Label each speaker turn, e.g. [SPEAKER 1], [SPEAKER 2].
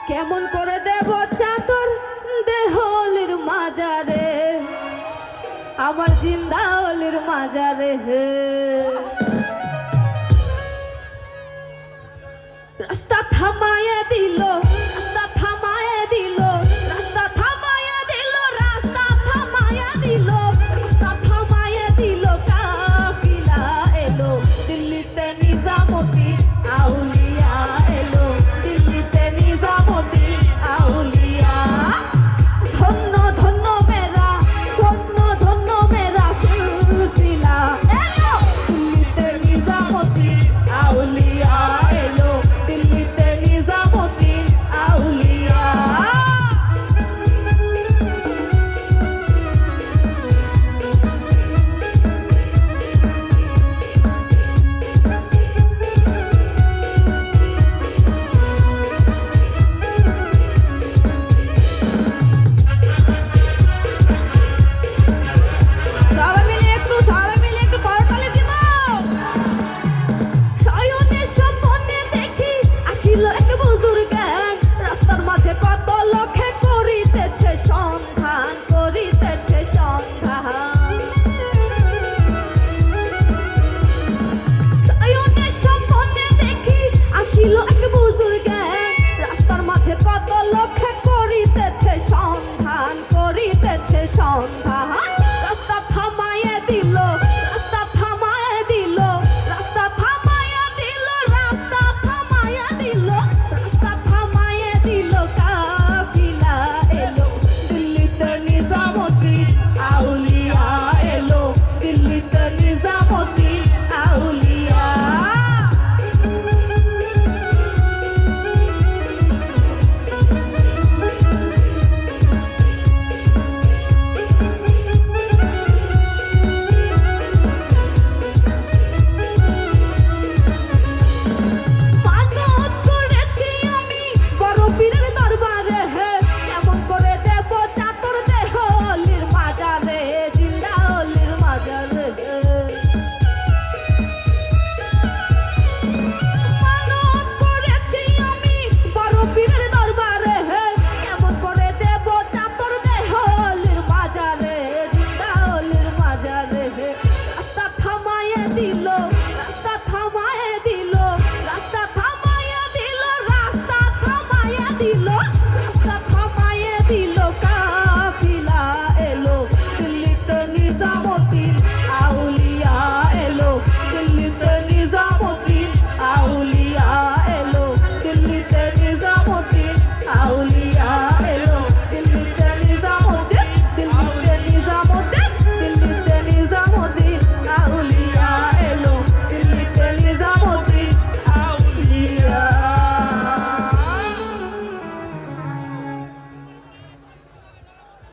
[SPEAKER 1] কেমন করে দেব চাদর দেহলির মাজারে, আমার জিন্দাওলির মাজারে হে। রাস্তা থামায়ে দিল, রাস্তা থামায়ে দিল, রাস্তা থামায়ে দিল, রাস্তা থামায়ে দিল, রাস্তা থামায়ে দিল, কাফিলা এলো দিল্লিতে নিজামতি আউলিয়া এলো, দিল্লিতে নিজামতি আউলিয়া। ধন্য ধন্য মেরা, ধন্য ধন্য মেরা সিলসিলা এলো, দিল্লিতে নিজামতি আউলিয়া এলো, দিল্লিতে নিজামতি আউলিয়া। সবাই মিলে একটু করতালি দিব। শয়নের স্বপ্নে দেখি আসিল এক বুজুর্গ, রাস্তার মাঝে কত লোকে করিতেছে সন্ধান, করিতেছে সন্ধান। শয়নের স্বপ্নে দেখি আসিল এক বুজুর্গ, রাস্তার মাঝে কত লোকে করিতেছে সন্ধান, করিতেছে সন্ধান।